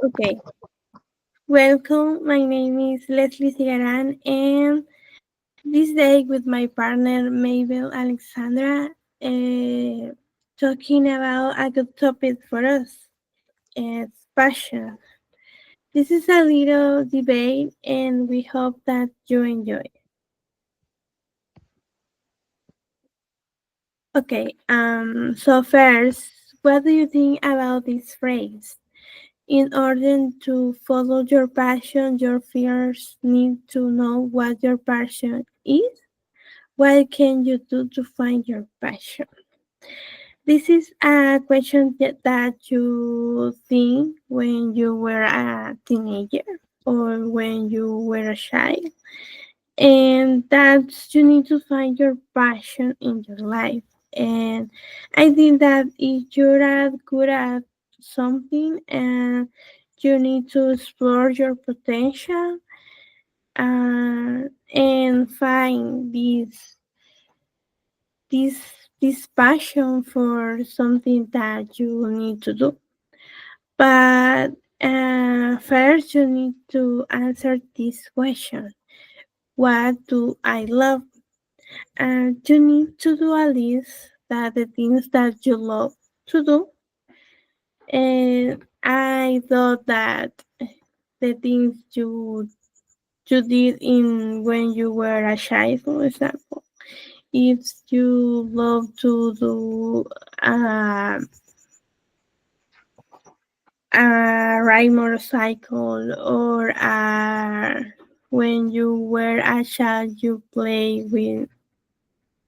Okay, welcome. My name is Leslie Sigaran, and this day with my partner Maybel Alexandra, talking about a good topic for us. It's passion. This is a little debate, and we hope that you enjoy. Okay. So first, what do you think about this phrase? In order to follow your passion, your fears need to know what your passion is. What can you do to find your passion? This is a question that you think when you were a teenager or when you were a child, and that you need to find your passion in your life. And I think that if you're good at something and you need to explore your potential and find this this passion for something that you need to do. But first, you need to answer this question: what do I love? And you need to do a list that the things that you love to do. And I thought that the things you did in when you were a child, for example, if you love to do uh, a ride motorcycle or when you were a child you play with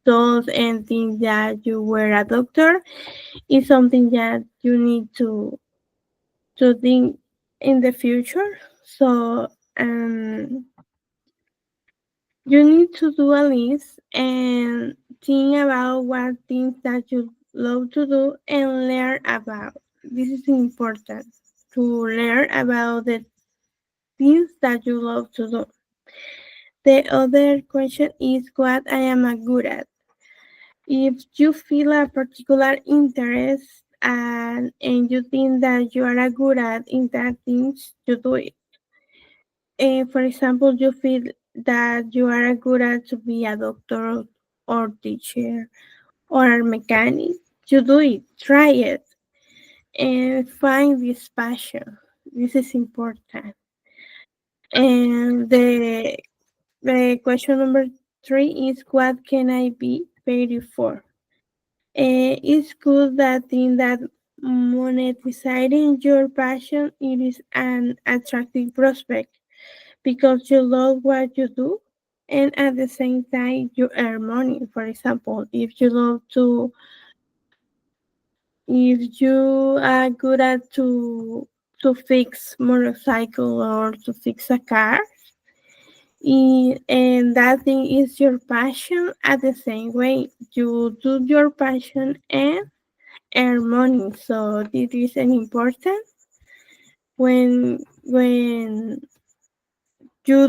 dolls and think that you were a doctor, is something that you need to think in the future. So you need to do a list and think about what things that you love to do and learn about. This is important to learn about the things that you love to do. The other question is what I am a good at. If you feel a particular interest and you think that you are a good at in that things, you do it. For example, you feel that you are a good at to be a doctor or teacher or a mechanic, you do it. Try it and find this passion. This is important. And the question number three is what can I be paid for? It's good that in that monetizing your passion it is an attractive prospect because you love what you do and at the same time you earn money. For example, if you are good at to fix motorcycle or to fix a car, and that thing is your passion at the same way you do your passion and earn money. So this is an important when you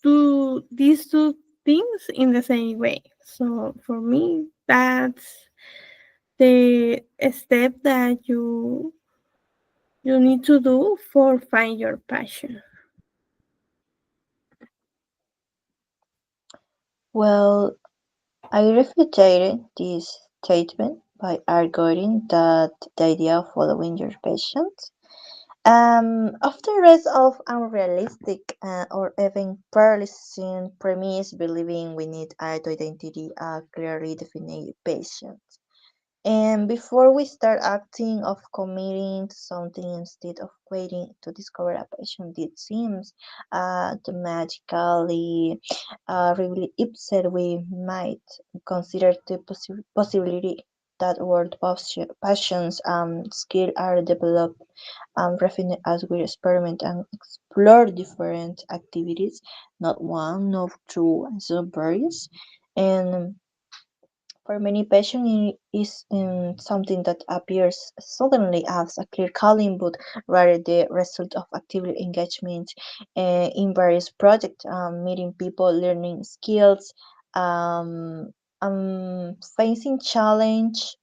do these two things in the same way. So for me that's the step that you need to do for find your passion. Well, I refuted this statement by arguing that the idea of following your passions often rests of unrealistic or even paralyzing premise, believing we need to identity a clearly defined passion. And before we start acting of committing to something instead of waiting to discover a passion, it seems magically really upset, we might consider the possibility that passions skill are developed and refined as we experiment and explore different activities, not one, not two, and so various. And for many, passion is something that appears suddenly as a clear calling, but rather the result of active engagement in various projects, meeting people, learning skills, um, facing challenge.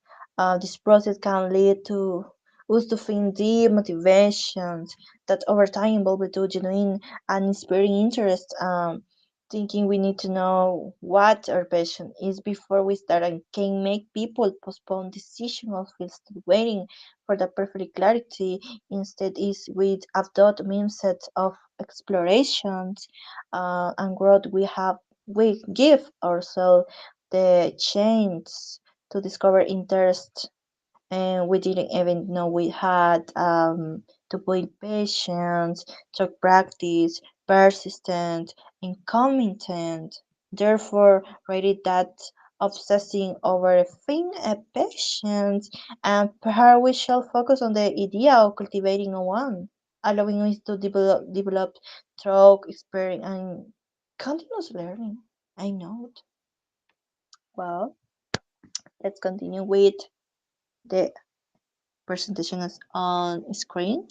This process can lead to us to find deep motivations that over time evolve into genuine and inspiring interest. Thinking we need to know what our passion is before we start and can make people postpone decision or feel still waiting for the perfect clarity. Instead, is with adopt mindset of explorations and growth we give ourselves the chance to discover interest and we didn't even know we had to build patience, to practice, persistent, and commitment. Therefore, rated that obsessing over a thing a patience, and perhaps we shall focus on the idea of cultivating a one, allowing us to develop through experience and continuous learning. I know it. Well, let's continue with the presentation is on screen,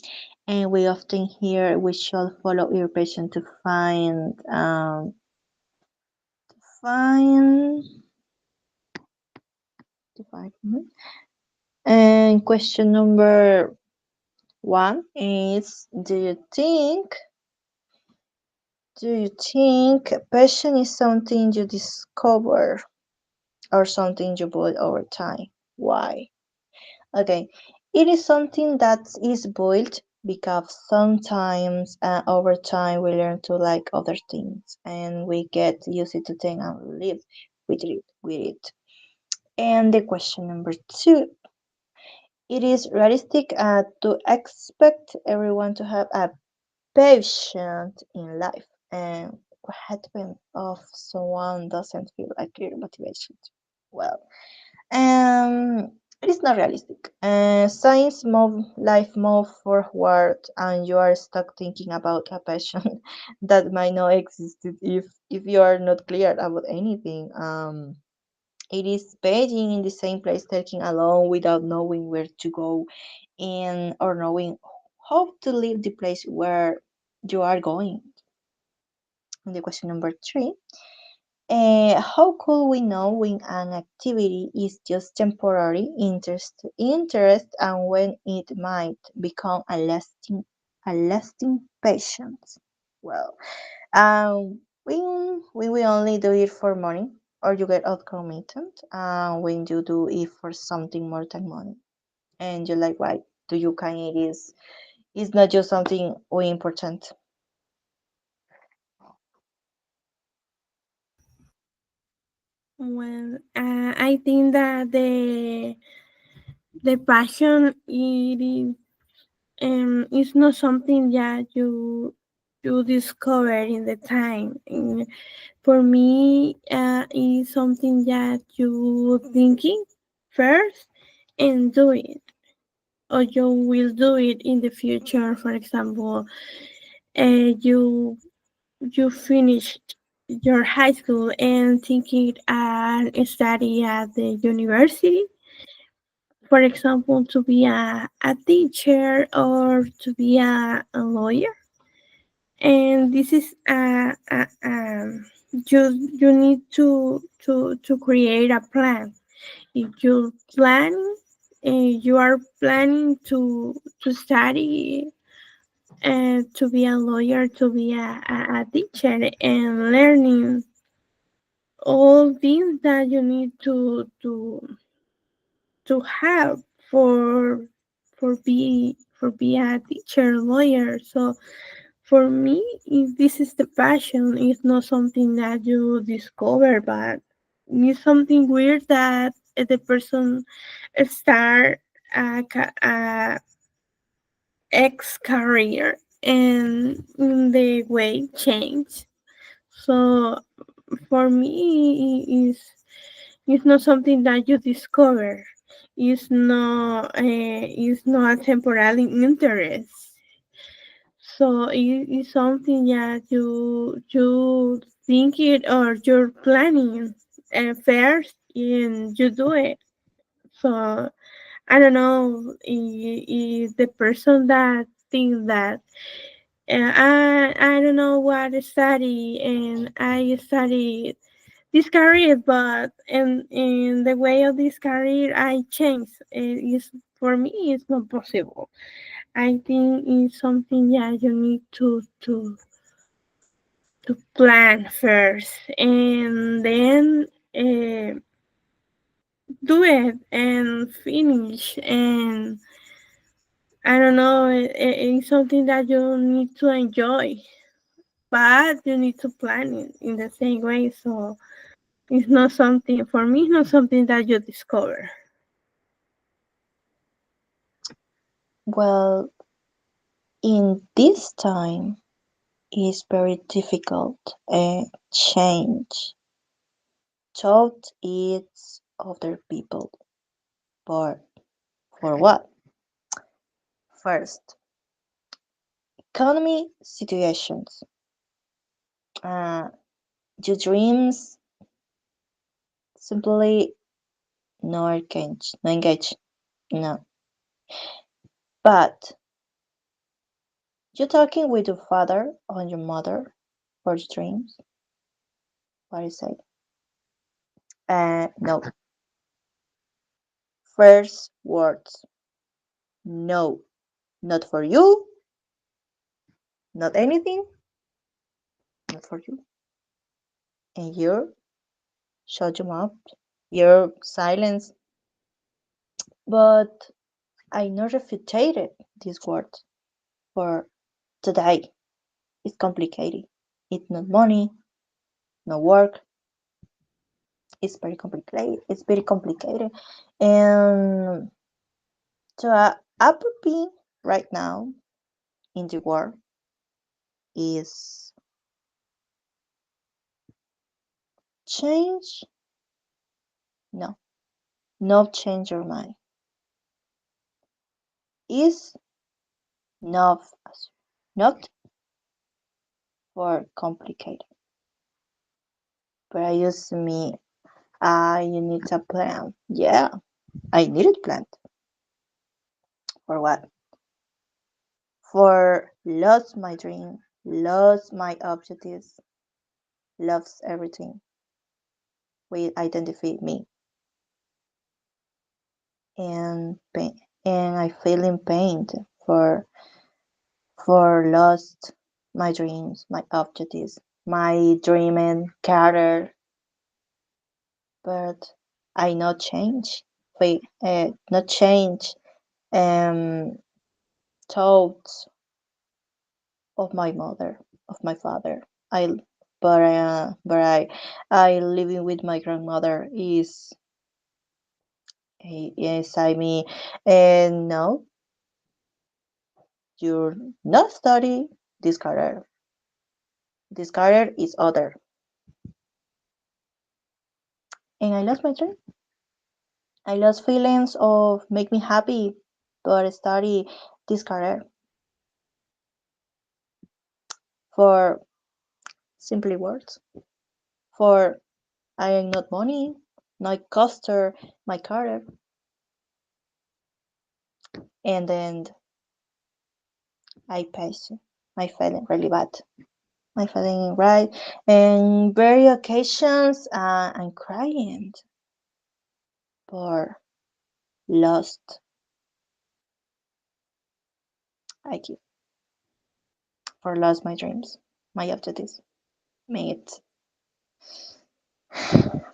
and we often hear we should follow your patient to find mhm. And question number one is, do you think passion is something you discover or something you build over time? Why? Okay, it is something that is built because sometimes over time we learn to like other things and we get used to things and live with it. And the question number two, it is realistic to expect everyone to have a patient in life. And what happens if someone doesn't feel a clear motivation? Well, Um, it is not realistic. Science move forward, and you are stuck thinking about a passion that might not exist if you are not clear about anything. It is being in the same place, taking alone without knowing where to go, and or knowing how to leave the place where you are going. And the question number three. How could we know when an activity is just temporary interest and when it might become a lasting patience? Well, when we only do it for money or you get outcommitted, when you do it for something more than money, and you like why do you kind it is not just something way important. Well, I think that the passion is not something that you discover in the time. For me, it's something that you thinking first and do it, or you will do it in the future. For example, you finished your high school and thinking and study at the university, for example, to be a teacher or to be a lawyer. And this is you need to create a plan. If you're planning, you are planning to study and to be a lawyer, to be a teacher, and learning all things that you need to have for for be a teacher, lawyer. So for me, if this is the passion, it's not something that you discover, but it's something weird that the person start a ex career and the way change. So for me, it's not something that you discover. It's not a temporary interest. So it's something that you think it or you're planning first and you do it. So I don't know if the person that thinks that I don't know what to study and I studied this career, but in the way of this career I changed. It's For me, it's not possible. I think it's something that you need to plan first and then do it and finish. And I don't know, it's something that you need to enjoy, but you need to plan it in the same way. So it's not something, for me, it's not something that you discover. Well, in this time is very difficult and change. Thought it's other people. But for what? First, economy situations. Uh, your dreams simply no engage, no. But you're talking with your father or your mother for your dreams. What do you say? No. First words. No. Not for you. Not anything. Not for you. And you shut your mouth. Your silence. But I not refuted this word for today. It's complicated. It's not money, no work. It's very complicated. It's very complicated. And so I would be right now in the world is change. No, not change your mind. Is not not for complicated. But I use me. You need a plan. Yeah, I needed plan for what? For lost my dream, lost my objectives, loves everything. We identify me and pain, and I feel in pain for lost my dreams, my objectives, my dream and career. But I not change. We not change um thoughts of my mother, of my father. I but I living with my grandmother is I mean and no, you're not study this career. This career is other. And I lost my dream. I lost feelings of make me happy, but I study this career for simply words. For I am not money, not cost her my career, and then I pass my feeling really bad. My feeling right, and very occasions I'm crying for lost. I keep for lost my dreams, my objectives. Mate,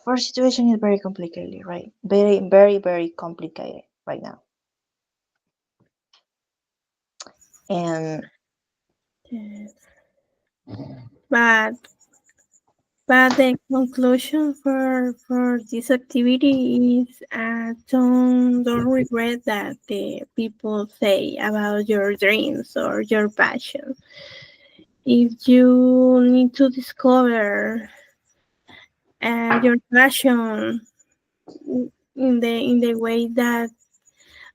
for situation is very complicated, right? Very, very, very complicated right now. And Yes. But the conclusion for this activity is don't regret that the people say about your dreams or your passion. If you need to discover your passion in the way that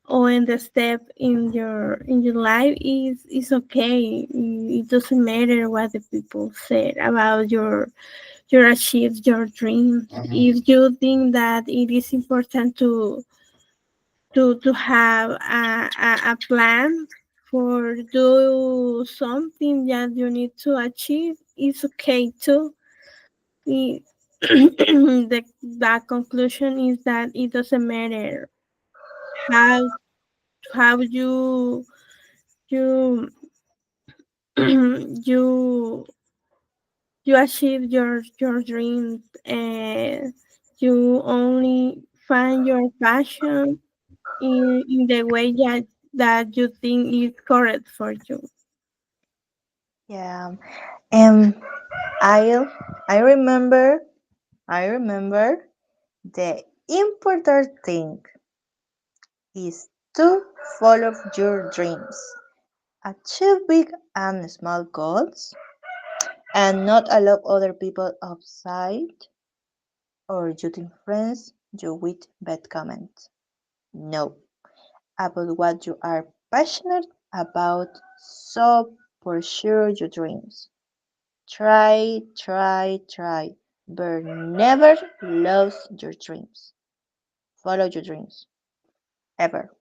or in the step in your life is okay. It doesn't matter what the people said about your achieve your dreams. If you think that it is important to have a plan for do something that you need to achieve, it's okay too. It, the conclusion is that it doesn't matter how how you you you achieve your dreams, and you only find your passion in the way that you think is correct for you. Yeah. Um, I I remember I remember the important thing is to follow your dreams. Achieve big and small goals and not allow other people outside or you think friends you with bad comments. No, about what you are passionate about, so pursue your dreams. Try, but never lose your dreams. Follow your dreams, ever.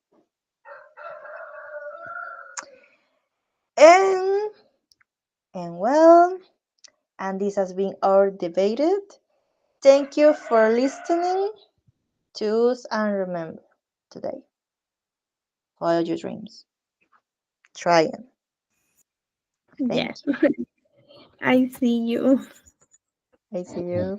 And, and well, and this has been our debated. Thank you for listening to us and remember today, follow your dreams. Try it. Yes, Thank you. I see you. I see you.